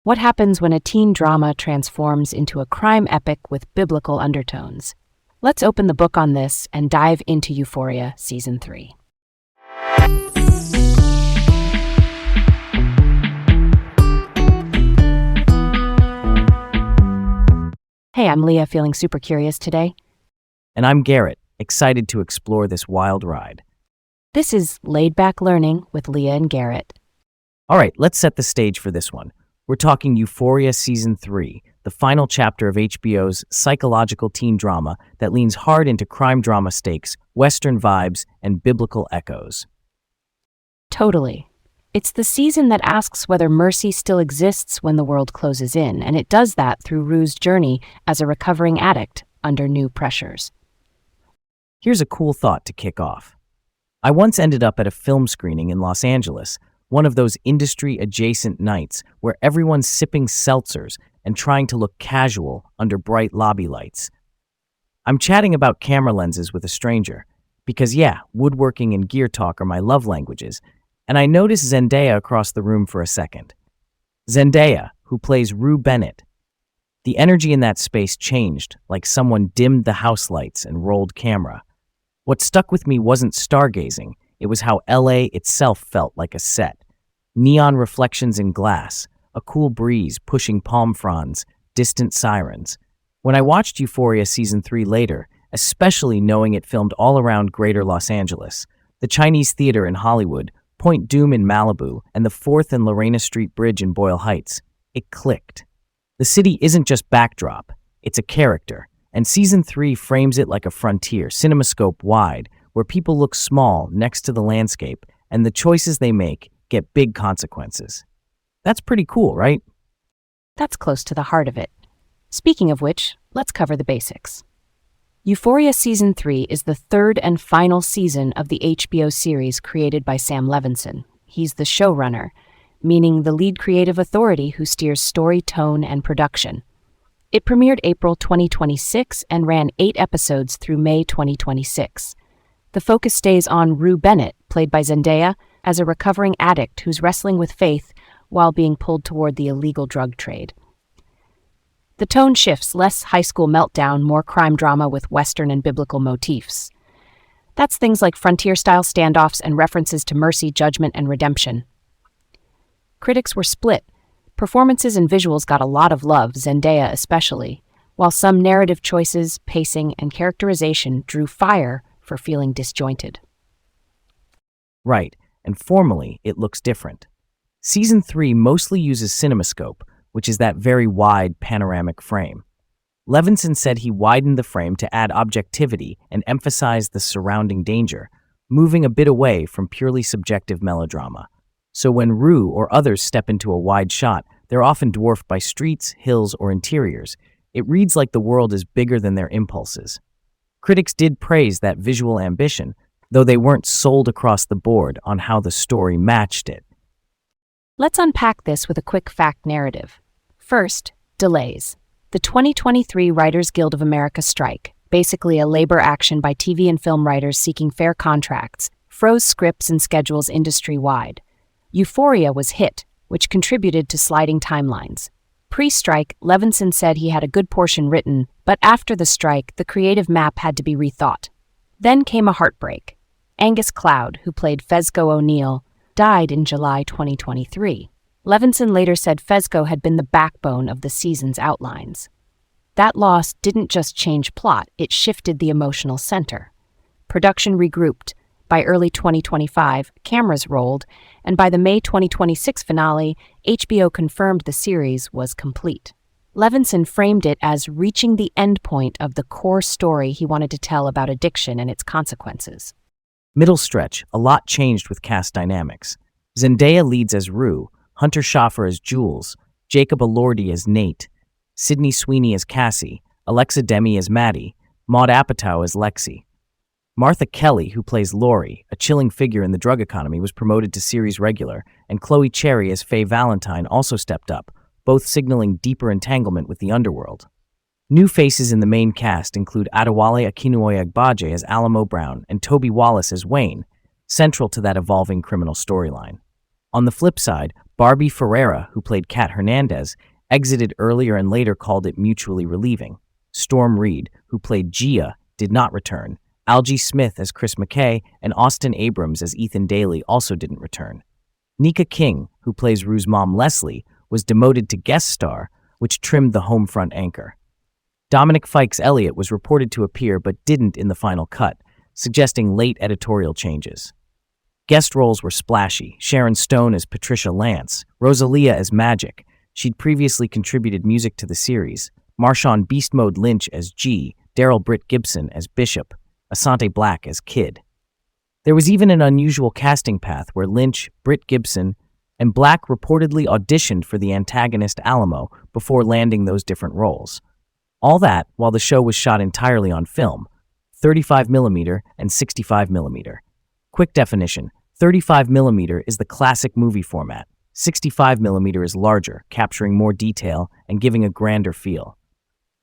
What happens when a teen drama transforms into a crime epic with biblical undertones? Let's open the book on this and dive into Euphoria Season 3. Hey, I'm Leah, feeling super curious today. And I'm Garrett, excited to explore this wild ride. This is Laid Back Learning with Leah and Garrett. All right, let's set the stage for this one. We're talking Euphoria Season 3, the final chapter of HBO's psychological teen drama that leans hard into crime drama stakes, Western vibes, and biblical echoes. Totally. It's the season that asks whether mercy still exists when the world closes in, and it does that through Rue's journey as a recovering addict under new pressures. Here's a cool thought to kick off. I once ended up at a film screening in Los Angeles, one of those industry-adjacent nights where everyone's sipping seltzers and trying to look casual under bright lobby lights. I'm chatting about camera lenses with a stranger, because woodworking and gear talk are my love languages, and I notice Zendaya across the room for a second. Zendaya, who plays Rue Bennett. The energy in that space changed, like someone dimmed the house lights and rolled camera. What stuck with me wasn't stargazing, it was how LA itself felt like a set. Neon reflections in glass, a cool breeze pushing palm fronds, distant sirens. When I watched Euphoria Season 3 later, especially knowing it filmed all around Greater Los Angeles, the Chinese Theater in Hollywood, Point Dume in Malibu, and the 4th and Lorena Street Bridge in Boyle Heights, it clicked. The city isn't just backdrop, it's a character, and Season 3 frames it like a frontier, cinemascope wide, where people look small next to the landscape, and the choices they make get big consequences. That's pretty cool, right? That's close to the heart of it. Speaking of which, let's cover the basics. Euphoria Season 3 is the third and final season of the HBO series created by Sam Levinson. He's the showrunner, meaning the lead creative authority who steers story, tone, and production. It premiered April 2026 and ran 8 episodes through May 2026. The focus stays on Rue Bennett, played by Zendaya, as a recovering addict who's wrestling with faith while being pulled toward the illegal drug trade. The tone shifts, less high school meltdown, more crime drama with Western and biblical motifs. That's things like frontier-style standoffs and references to mercy, judgment, and redemption. Critics were split. Performances and visuals got a lot of love, Zendaya especially, while some narrative choices, pacing, and characterization drew fire for feeling disjointed. Right, and formally, it looks different. Season 3 mostly uses CinemaScope, which is that very wide panoramic frame. Levinson said he widened the frame to add objectivity and emphasize the surrounding danger, moving a bit away from purely subjective melodrama. So when Rue or others step into a wide shot, they're often dwarfed by streets, hills, or interiors. It reads like the world is bigger than their impulses. Critics did praise that visual ambition, though they weren't sold across the board on how the story matched it. Let's unpack this with a quick fact narrative. First, delays. The 2023 Writers Guild of America strike, basically a labor action by TV and film writers seeking fair contracts, froze scripts and schedules industry-wide. Euphoria was hit, which contributed to sliding timelines. Pre-strike, Levinson said he had a good portion written, but after the strike, the creative map had to be rethought. Then came a heartbreak. Angus Cloud, who played Fezco O'Neill, died in July 2023. Levinson later said Fezco had been the backbone of the season's outlines. That loss didn't just change plot, it shifted the emotional center. Production regrouped. By early 2025, cameras rolled, and by the May 2026 finale, HBO confirmed the series was complete. Levinson framed it as reaching the endpoint of the core story he wanted to tell about addiction and its consequences. Middle stretch, a lot changed with cast dynamics. Zendaya leads as Rue, Hunter Schaffer as Jules, Jacob Elordi as Nate, Sydney Sweeney as Cassie, Alexa Demi as Maddie, Maud Apatow as Lexi. Martha Kelly, who plays Lori, a chilling figure in the drug economy, was promoted to series regular, and Chloe Cherry as Faye Valentine also stepped up, both signaling deeper entanglement with the underworld. New faces in the main cast include Adewale Akinnuoye-Agbaje as Alamo Brown and Toby Wallace as Wayne, central to that evolving criminal storyline. On the flip side, Barbie Ferreira, who played Kat Hernandez, exited earlier and later called it mutually relieving. Storm Reed, who played Gia, did not return. Algie Smith as Chris McKay and Austin Abrams as Ethan Daly also didn't return. Nika King, who plays Rue's mom Leslie, was demoted to guest star, which trimmed the home front anchor. Dominic Fikes Elliott was reported to appear but didn't in the final cut, suggesting late editorial changes. Guest roles were splashy: Sharon Stone as Patricia Lance, Rosalia as Magic. She'd previously contributed music to the series. Marshawn Beast Mode Lynch as G, Daryl Britt Gibson as Bishop, Asante Black as Kid. There was even an unusual casting path where Lynch, Britt Gibson, and Black reportedly auditioned for the antagonist Alamo before landing those different roles. All that while the show was shot entirely on film, 35mm and 65mm. Quick definition: 35mm is the classic movie format. 65mm is larger, capturing more detail and giving a grander feel.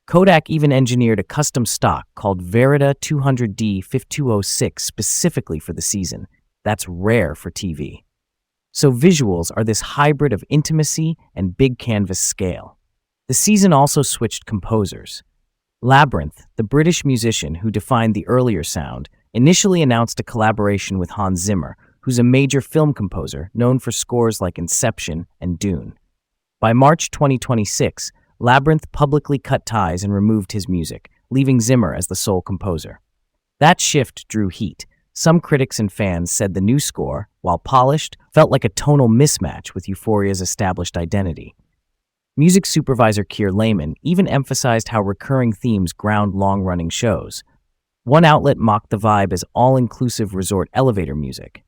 Kodak even engineered a custom stock called Verida 200D 5206 specifically for the season. That's rare for TV. So visuals are this hybrid of intimacy and big canvas scale. The season also switched composers. Labyrinth, the British musician who defined the earlier sound, initially announced a collaboration with Hans Zimmer, who's a major film composer known for scores like Inception and Dune. By March 2026, Labyrinth publicly cut ties and removed his music, leaving Zimmer as the sole composer. That shift drew heat. Some critics and fans said the new score, while polished, felt like a tonal mismatch with Euphoria's established identity. Music supervisor Keir Lehman even emphasized how recurring themes ground long-running shows. One outlet mocked the vibe as all-inclusive resort elevator music.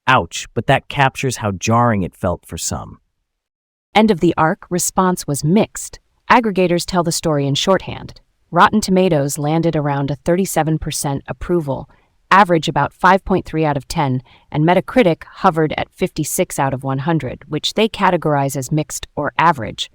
Ouch, but that captures how jarring it felt for some. End of the arc response was mixed. Aggregators tell the story in shorthand. Rotten Tomatoes landed around a 37% approval, average about 5.3 out of 10, and Metacritic hovered at 56 out of 100, which they categorize as mixed or average.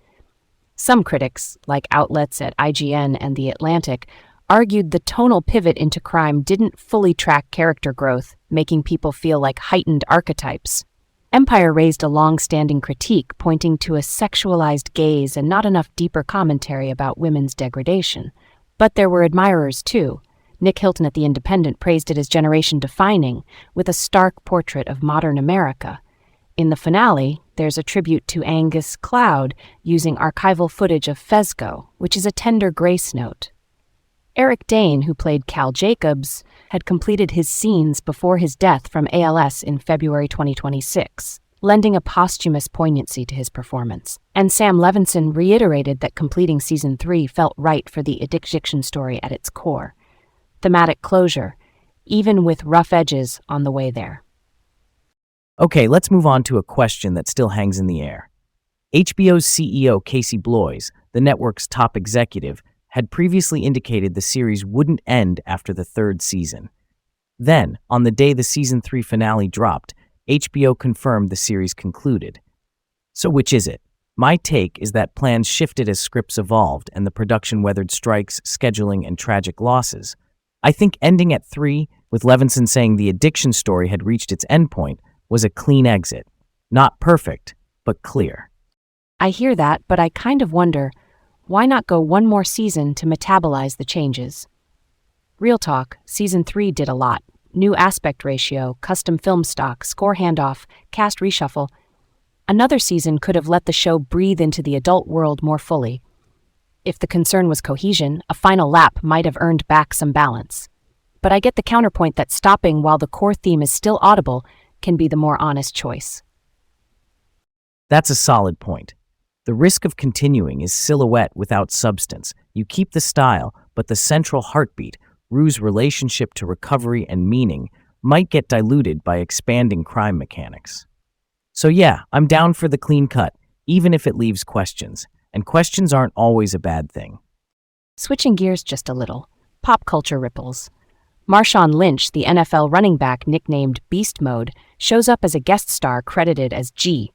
Some critics, like outlets at IGN and The Atlantic, argued the tonal pivot into crime didn't fully track character growth, making people feel like heightened archetypes. Empire raised a long-standing critique pointing to a sexualized gaze and not enough deeper commentary about women's degradation. But there were admirers, too. Nick Hilton at The Independent praised it as generation-defining, with a stark portrait of modern America. In the finale, there's a tribute to Angus Cloud using archival footage of Fezco, which is a tender grace note. Eric Dane, who played Cal Jacobs, had completed his scenes before his death from ALS in February 2026, lending a posthumous poignancy to his performance. And Sam Levinson reiterated that completing Season 3 felt right for the addiction story at its core. Thematic closure, even with rough edges on the way there. Okay, let's move on to a question that still hangs in the air. HBO's CEO Casey Bloys, the network's top executive, had previously indicated the series wouldn't end after the third season. Then, on the day the Season 3 finale dropped, HBO confirmed the series concluded. So which is it? My take is that plans shifted as scripts evolved and the production weathered strikes, scheduling, and tragic losses. I think ending at 3, with Levinson saying the addiction story had reached its endpoint, was a clean exit. Not perfect, but clear. I hear that, but I kind of wonder, why not go one more season to metabolize the changes? Real talk, Season 3 did a lot. New aspect ratio, custom film stock, score handoff, cast reshuffle. Another season could have let the show breathe into the adult world more fully. If the concern was cohesion, a final lap might have earned back some balance. But I get the counterpoint that stopping while the core theme is still audible can be the more honest choice. That's a solid point. The risk of continuing is silhouette without substance. You keep the style, but the central heartbeat, Rue's relationship to recovery and meaning, might get diluted by expanding crime mechanics. So yeah, I'm down for the clean cut, even if it leaves questions. And questions aren't always a bad thing. Switching gears just a little. Pop culture ripples. Marshawn Lynch, the NFL running back nicknamed Beast Mode, shows up as a guest star credited as G.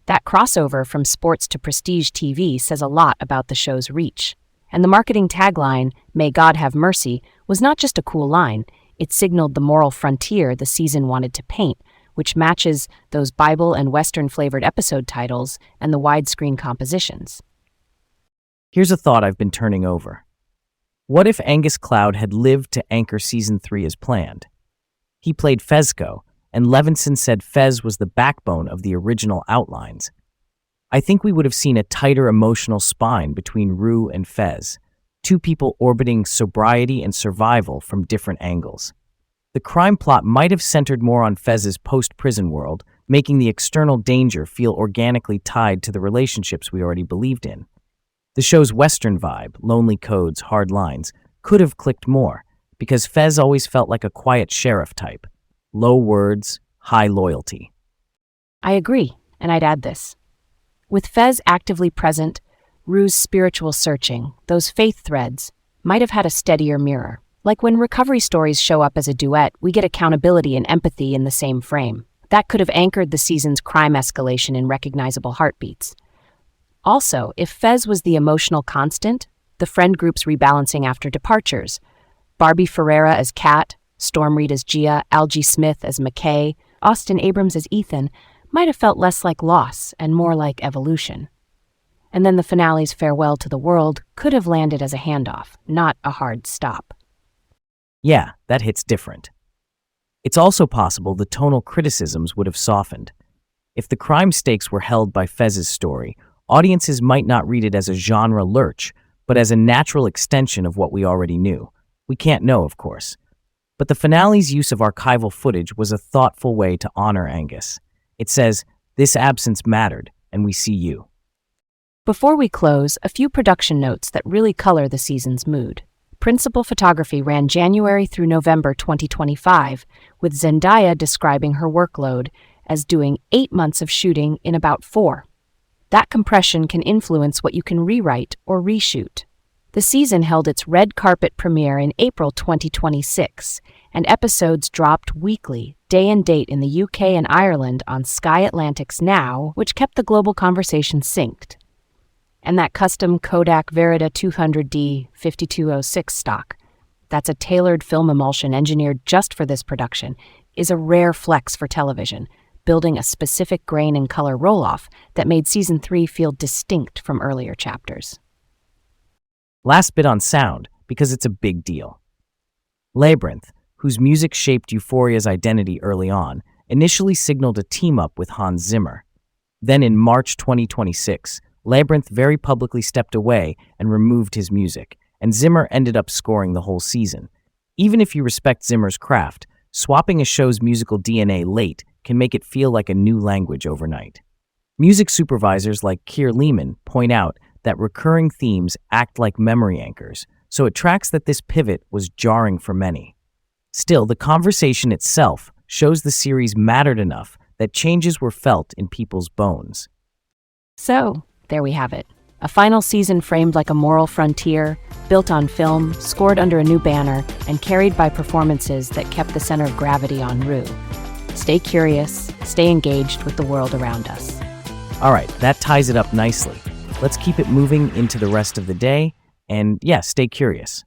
That crossover from sports to prestige TV says a lot about the show's reach. And the marketing tagline, "May God have mercy," was not just a cool line. It signaled the moral frontier the season wanted to paint, which matches those Bible and Western-flavored episode titles and the widescreen compositions. Here's a thought I've been turning over. What if Angus Cloud had lived to anchor Season 3 as planned? He played Fezco, and Levinson said Fez was the backbone of the original outlines. I think we would have seen a tighter emotional spine between Rue and Fez, two people orbiting sobriety and survival from different angles. The crime plot might have centered more on Fez's post-prison world, making the external danger feel organically tied to the relationships we already believed in. The show's Western vibe, lonely codes, hard lines, could have clicked more, because Fez always felt like a quiet sheriff type. Low words, high loyalty. I agree, and I'd add this. With Fez actively present, Rue's spiritual searching, those faith threads, might have had a steadier mirror. Like when recovery stories show up as a duet, we get accountability and empathy in the same frame. That could have anchored the season's crime escalation in recognizable heartbeats. Also, if Fez was the emotional constant, the friend group's rebalancing after departures, Barbie Ferreira as Kat, Storm Reed as Gia, Algie Smith as McKay, Austin Abrams as Ethan, might have felt less like loss and more like evolution. And then the finale's farewell to the world could have landed as a handoff, not a hard stop. Yeah, that hits different. It's also possible the tonal criticisms would have softened. If the crime stakes were held by Fez's story, audiences might not read it as a genre lurch, but as a natural extension of what we already knew. We can't know, of course. But the finale's use of archival footage was a thoughtful way to honor Angus. It says, "This absence mattered, and we see you." Before we close, a few production notes that really color the season's mood. Principal photography ran January through November 2025, with Zendaya describing her workload as doing 8 months of shooting in about 4. That compression can influence what you can rewrite or reshoot. The season held its red carpet premiere in April 2026, and episodes dropped weekly, day and date in the UK and Ireland on Sky Atlantic's Now, which kept the global conversation synced. And that custom Kodak Verida 200D 5206 stock, that's a tailored film emulsion engineered just for this production, is a rare flex for television, building a specific grain and color roll-off that made Season 3 feel distinct from earlier chapters. Last bit on sound, because it's a big deal. Labyrinth, whose music shaped Euphoria's identity early on, initially signaled a team-up with Hans Zimmer. Then in March 2026, Labyrinth very publicly stepped away and removed his music, and Zimmer ended up scoring the whole season. Even if you respect Zimmer's craft, swapping a show's musical DNA late can make it feel like a new language overnight. Music supervisors like Keir Lehman point out that recurring themes act like memory anchors, so it tracks that this pivot was jarring for many. Still, the conversation itself shows the series mattered enough that changes were felt in people's bones. So, there we have it. A final season framed like a moral frontier, built on film, scored under a new banner, and carried by performances that kept the center of gravity on Rue. Stay curious, stay engaged with the world around us. All right, that ties it up nicely. Let's keep it moving into the rest of the day, and yeah, stay curious.